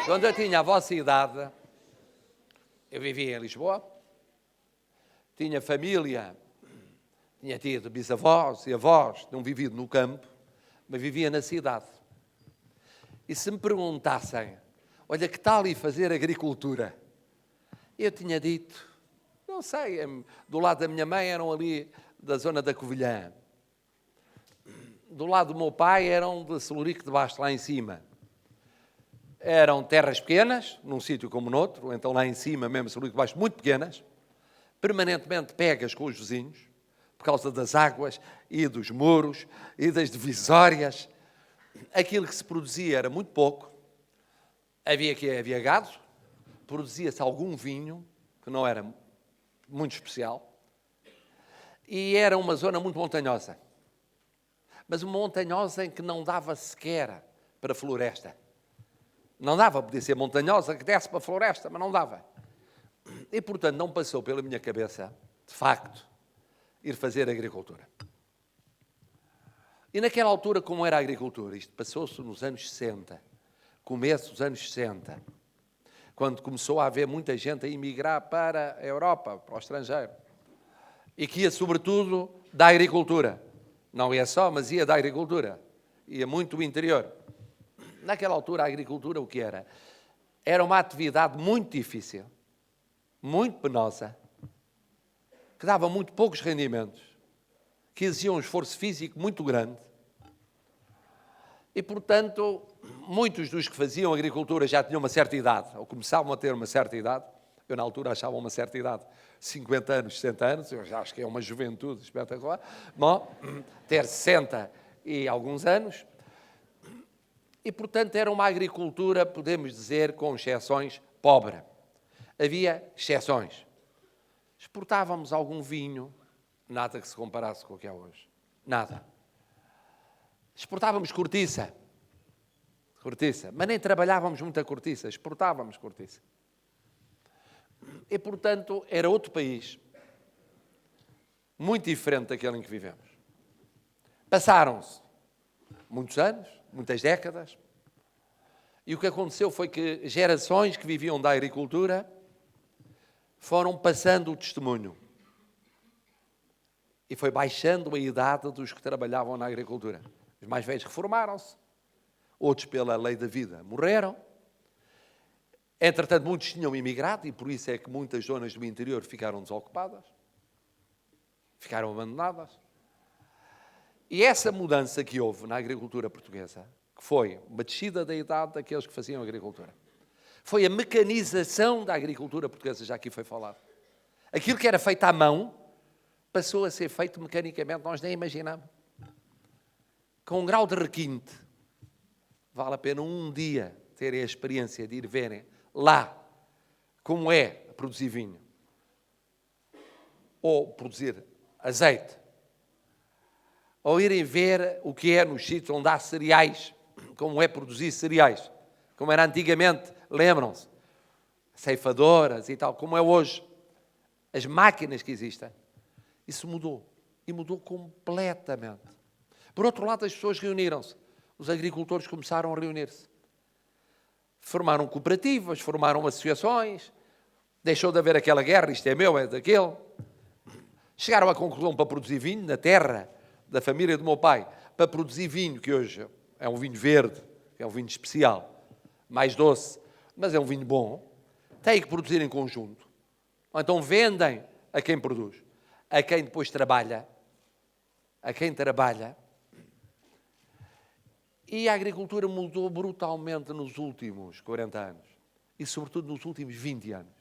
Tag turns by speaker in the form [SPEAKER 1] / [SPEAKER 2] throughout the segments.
[SPEAKER 1] Quando eu tinha a vossa idade, eu vivia em Lisboa, tinha família, tinha tido bisavós e avós, não vivido no campo, mas vivia na cidade. E se me perguntassem, olha, que tal ir fazer agricultura? Eu tinha dito, não sei, do lado da minha mãe eram ali da zona da Covilhã. Do lado do meu pai eram de Celurico de Basto, lá em cima. Eram terras pequenas, num sítio como noutro, ou então lá em cima mesmo, Celurico de Basto, muito pequenas, permanentemente pegas com os vizinhos, por causa das águas e dos muros e das divisórias. Aquilo que se produzia era muito pouco. Havia gado, produzia-se algum vinho, que não era muito especial, e era uma zona muito montanhosa. Mas uma montanhosa em que não dava sequer para a floresta. Não dava, podia ser montanhosa, que desse para a floresta, mas não dava. E, portanto, não passou pela minha cabeça, de facto, ir fazer agricultura. E naquela altura, como era a agricultura? Isto passou-se nos anos 60, começo dos anos 60, quando começou a haver muita gente a emigrar para a Europa, para o estrangeiro, e que ia, sobretudo, da agricultura. Não ia só, mas ia da agricultura. Ia muito do interior. Naquela altura, a agricultura o que era? Era uma atividade muito difícil, muito penosa, que dava muito poucos rendimentos, que exigia um esforço físico muito grande. E, portanto, muitos dos que faziam agricultura já tinham uma certa idade, ou começavam a ter uma certa idade. Eu, na altura, achava uma certa idade, 50 anos, 60 anos, eu já acho que é uma juventude espetacular. Bom, ter 60 e alguns anos. E, portanto, era uma agricultura, podemos dizer, com exceções, pobre. Havia exceções. Exportávamos algum vinho, nada que se comparasse com o que é hoje. Nada. Exportávamos cortiça, mas nem trabalhávamos muita cortiça, exportávamos cortiça. E, portanto, era outro país, muito diferente daquele em que vivemos. Passaram-se muitos anos, muitas décadas, e o que aconteceu foi que gerações que viviam da agricultura foram passando o testemunho. E foi baixando a idade dos que trabalhavam na agricultura. Os mais velhos reformaram-se, outros pela lei da vida morreram. Entretanto, muitos tinham imigrado e por isso é que muitas zonas do interior ficaram desocupadas, ficaram abandonadas. E essa mudança que houve na agricultura portuguesa, que foi uma descida da idade daqueles que faziam agricultura, foi a mecanização da agricultura portuguesa, já aqui foi falado. Aquilo que era feito à mão passou a ser feito mecanicamente, nós nem imaginamos. Com um grau de requinte. Vale a pena um dia terem a experiência de ir verem lá como é produzir vinho ou produzir azeite, ou irem ver o que é nos sítios onde há cereais, como é produzir cereais, como era antigamente, lembram-se, ceifadoras e tal, como é hoje, as máquinas que existem. Isso mudou, e mudou completamente. Por outro lado, as pessoas reuniram-se, os agricultores começaram a reunir-se. Formaram cooperativas, formaram associações, deixou de haver aquela guerra, isto é meu, é daquele. Chegaram à conclusão para produzir vinho na terra da família do meu pai, para produzir vinho, que hoje é um vinho verde, é um vinho especial, mais doce, mas é um vinho bom, têm que produzir em conjunto. Ou então vendem a quem produz, a quem depois trabalha, E a agricultura mudou brutalmente nos últimos 40 anos. E, sobretudo, nos últimos 20 anos.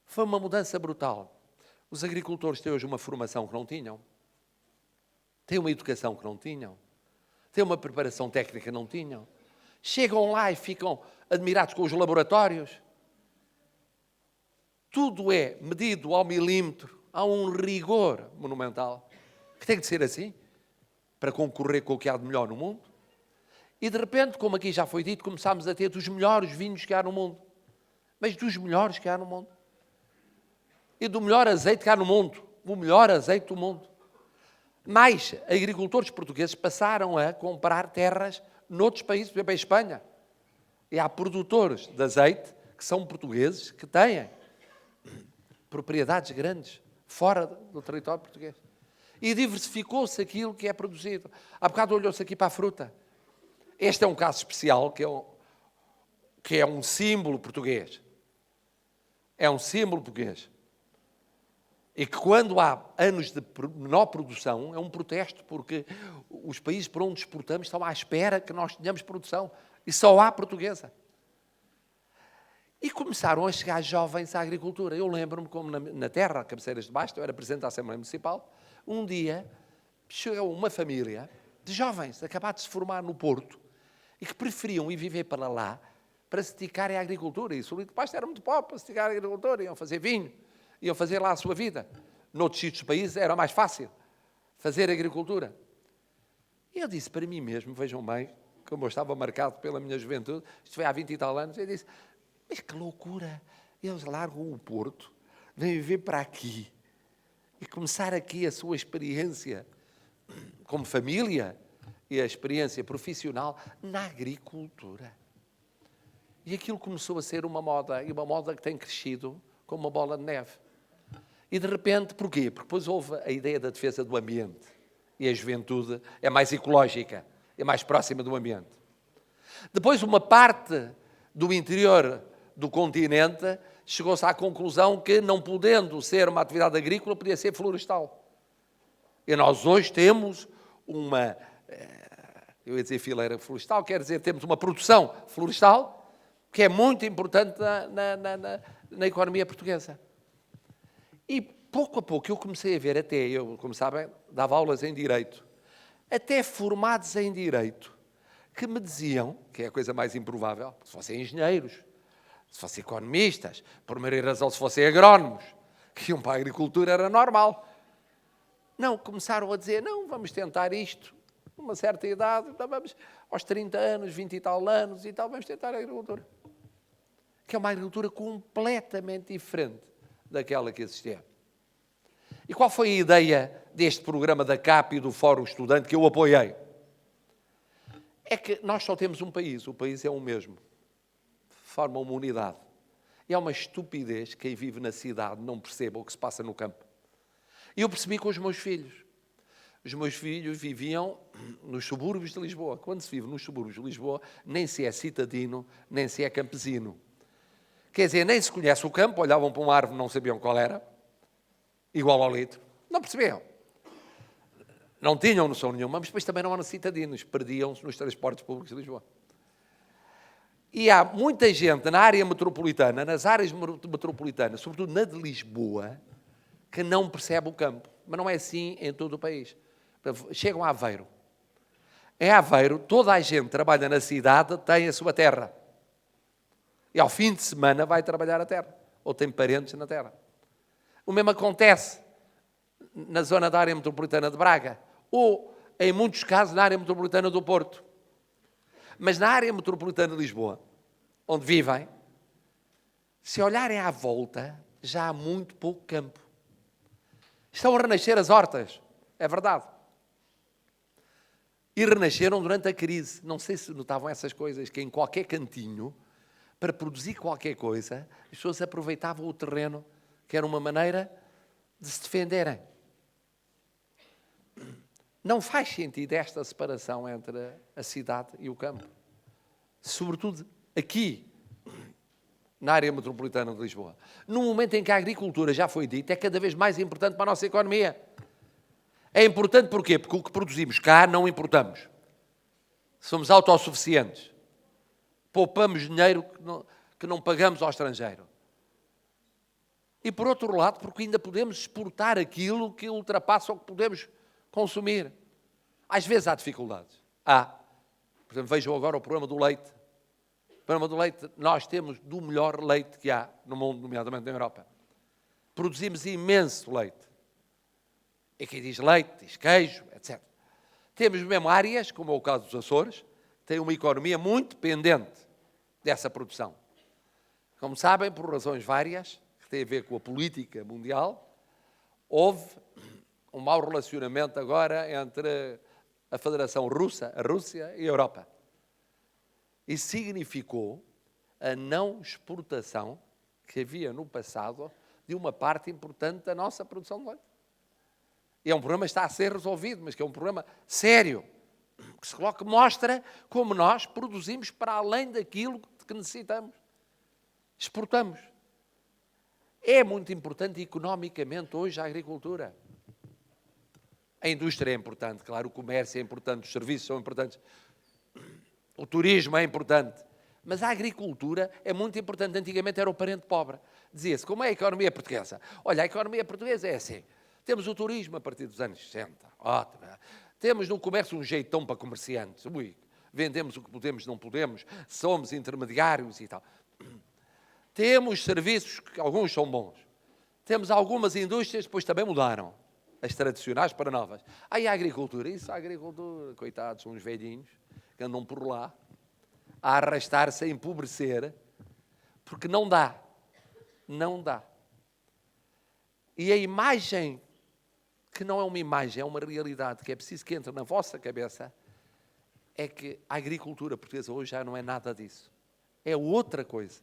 [SPEAKER 1] Foi uma mudança brutal. Os agricultores têm hoje uma formação que não tinham. Têm uma educação que não tinham. Têm uma preparação técnica que não tinham. Chegam lá e ficam admirados com os laboratórios. Tudo é medido ao milímetro. Há um rigor monumental. Que tem de ser assim, para concorrer com o que há de melhor no mundo. E de repente, como aqui já foi dito, começámos a ter dos melhores vinhos que há no mundo. Mas dos melhores que há no mundo. E do melhor azeite que há no mundo. O melhor azeite do mundo. Mais, agricultores portugueses passaram a comprar terras noutros países, por exemplo, em Espanha. E há produtores de azeite que são portugueses que têm propriedades grandes fora do território português. E diversificou-se aquilo que é produzido. Há bocado olhou-se aqui para a fruta. Este é um caso especial, que é um símbolo português. É um símbolo português. E que quando há anos de menor produção, é um protesto, porque os países por onde exportamos estão à espera que nós tenhamos produção. E só há portuguesa. E começaram a chegar jovens à agricultura. Eu lembro-me como na terra, Cabeceiras de Basto, eu era presidente da Assembleia Municipal, um dia chegou uma família de jovens, acabados de se formar no Porto, e que preferiam ir viver para lá para se dedicarem à agricultura. E o Solito de Basto era muito pobre para se dedicar à agricultura, iam fazer vinho, iam fazer lá a sua vida. Noutros sítios do país era mais fácil fazer agricultura. E eu disse para mim mesmo, vejam bem, como eu estava marcado pela minha juventude, isto foi há 20 e tal anos, eu disse, mas que loucura, eles largam o Porto, vêm viver para aqui e começar aqui a sua experiência como família e a experiência profissional na agricultura. E aquilo começou a ser uma moda, e uma moda que tem crescido como uma bola de neve. E de repente, porquê? Porque depois houve a ideia da defesa do ambiente. E a juventude é mais ecológica, é mais próxima do ambiente. Depois, uma parte do interior do continente chegou-se à conclusão que, não podendo ser uma atividade agrícola, podia ser florestal. E nós hoje temos uma, eu ia dizer fileira florestal, quer dizer, temos uma produção florestal que é muito importante na economia portuguesa. E pouco a pouco eu comecei a ver, até eu, como sabem, dava aulas em Direito, até formados em Direito, que me diziam, que é a coisa mais improvável, se fossem engenheiros, se fossem economistas, por primeira razão, se fossem agrónomos, que iam para a agricultura era normal. Não, começaram a dizer, não, vamos tentar isto, uma certa idade, então vamos aos 30 anos, 20 e tal anos e tal, vamos tentar a agricultura. Que é uma agricultura completamente diferente daquela que existia. E qual foi a ideia deste programa da CAP e do Fórum Estudante que eu apoiei? É que nós só temos um país, o país é o mesmo. Forma uma unidade. E é uma estupidez que quem vive na cidade não perceba o que se passa no campo. E eu percebi com os meus filhos. Os meus filhos viviam nos subúrbios de Lisboa. Quando se vive nos subúrbios de Lisboa, nem se é citadino, nem se é campesino. Quer dizer, nem se conhece o campo, olhavam para uma árvore, não sabiam qual era, igual ao litro. Não percebiam. Não tinham noção nenhuma, mas depois também não eram citadinos, perdiam-se nos transportes públicos de Lisboa. E há muita gente na área metropolitana, nas áreas metropolitanas, sobretudo na de Lisboa, que não percebe o campo. Mas não é assim em todo o país. Chegam a Aveiro. Em Aveiro, toda a gente que trabalha na cidade tem a sua terra. E ao fim de semana vai trabalhar a terra. Ou tem parentes na terra. O mesmo acontece na zona da área metropolitana de Braga. Ou, em muitos casos, na área metropolitana do Porto. Mas na área metropolitana de Lisboa, onde vivem, se olharem à volta, já há muito pouco campo. Estão a renascer as hortas, é verdade. E renasceram durante a crise. Não sei se notavam essas coisas, que em qualquer cantinho, para produzir qualquer coisa, as pessoas aproveitavam o terreno, que era uma maneira de se defenderem. Não faz sentido esta separação entre a cidade e o campo. Sobretudo aqui, na área metropolitana de Lisboa. No momento em que a agricultura, já foi dito, é cada vez mais importante para a nossa economia. É importante porquê? Porque o que produzimos cá não importamos. Somos autossuficientes. Poupamos dinheiro que não pagamos ao estrangeiro. E por outro lado, porque ainda podemos exportar aquilo que ultrapassa o que podemos consumir. Às vezes há dificuldades. Por exemplo, vejam agora o problema do leite. O problema do leite, nós temos do melhor leite que há no mundo, nomeadamente na Europa. Produzimos imenso leite. E quem diz leite, diz queijo, etc. Temos mesmo áreas, como é o caso dos Açores, que têm uma economia muito dependente dessa produção. Como sabem, por razões várias, que têm a ver com a política mundial, houve um mau relacionamento agora entre a Federação Russa, a Rússia e a Europa. Isso significou a não exportação que havia no passado de uma parte importante da nossa produção de leite. E é um problema que está a ser resolvido, mas que é um problema sério, que mostra como nós produzimos para além daquilo que necessitamos. Exportamos. É muito importante economicamente hoje a agricultura. A indústria é importante, claro, o comércio é importante, os serviços são importantes, o turismo é importante, mas a agricultura é muito importante. Antigamente era o parente pobre. Dizia-se, como é a economia portuguesa? Olha, a economia portuguesa é assim. Temos o turismo a partir dos anos 60, ótimo. Temos no comércio um jeitão para comerciantes. Vendemos o que podemos, não podemos, somos intermediários e tal. Temos serviços, que alguns são bons. Temos algumas indústrias, depois também mudaram. As tradicionais para novas. Aí a agricultura, a agricultura, coitados, são uns velhinhos que andam por lá a arrastar-se, a empobrecer, porque não dá. Não dá. E a imagem, que não é uma imagem, é uma realidade, que é preciso que entre na vossa cabeça, é que a agricultura portuguesa hoje já não é nada disso. É outra coisa.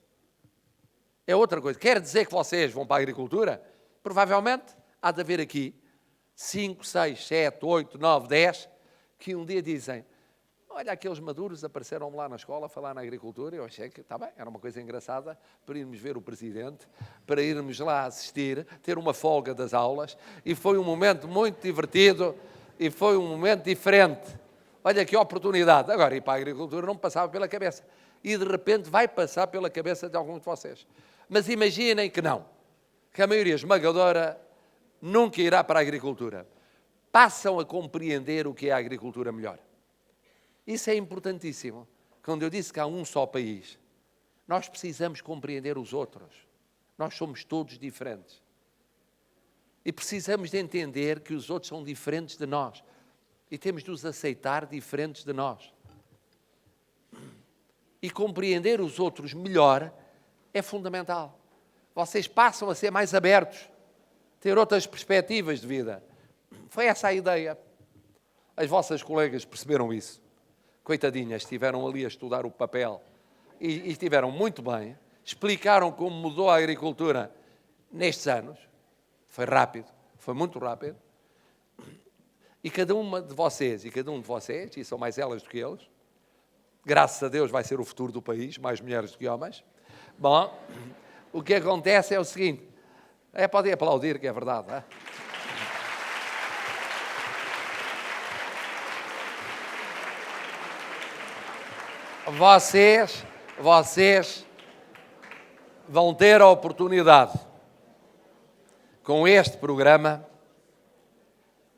[SPEAKER 1] É outra coisa. Quer dizer que vocês vão para a agricultura? Provavelmente há de haver aqui 5, 6, 7, 8, 9, 10, que um dia dizem, olha, aqueles maduros apareceram lá na escola a falar na agricultura, eu achei que, está bem, era uma coisa engraçada, para irmos ver o Presidente, para irmos lá assistir, ter uma folga das aulas, e foi um momento muito divertido, e foi um momento diferente. Olha que oportunidade. Agora, ir para a agricultura não me passava pela cabeça. E de repente vai passar pela cabeça de alguns de vocês. Mas imaginem que não, que a maioria esmagadora nunca irá para a agricultura. Passam a compreender o que é a agricultura melhor. Isso é importantíssimo. Quando eu disse que há um só país, nós precisamos compreender os outros. Nós somos todos diferentes. E precisamos de entender que os outros são diferentes de nós. E temos de os aceitar diferentes de nós. E compreender os outros melhor é fundamental. Vocês passam a ser mais abertos, ter outras perspectivas de vida. Foi essa a ideia. As vossas colegas perceberam isso. Coitadinhas, estiveram ali a estudar o papel e estiveram muito bem. Explicaram como mudou a agricultura nestes anos. Foi rápido, foi muito rápido. E cada uma de vocês e cada um de vocês, e são mais elas do que eles, graças a Deus vai ser o futuro do país, mais mulheres do que homens. Bom, o que acontece é o seguinte, podem aplaudir que é verdade, não é? Vocês vão ter a oportunidade, com este programa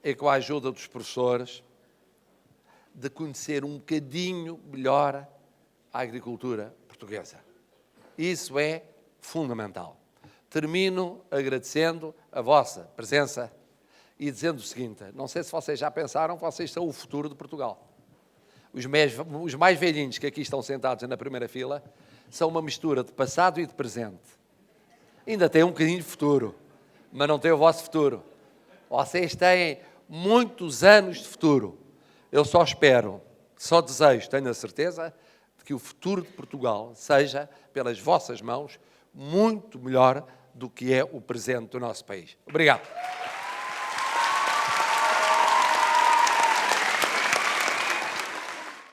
[SPEAKER 1] e com a ajuda dos professores, de conhecer um bocadinho melhor a agricultura portuguesa. Isso é fundamental. Termino agradecendo a vossa presença e dizendo o seguinte, não sei se vocês já pensaram, vocês são o futuro de Portugal. Os mais velhinhos que aqui estão sentados na primeira fila são uma mistura de passado e de presente. Ainda têm um bocadinho de futuro, mas não têm o vosso futuro. Vocês têm muitos anos de futuro. Eu só espero, só desejo, tenho a certeza, de que o futuro de Portugal seja, pelas vossas mãos, muito melhor do que é o presente do nosso país. Obrigado.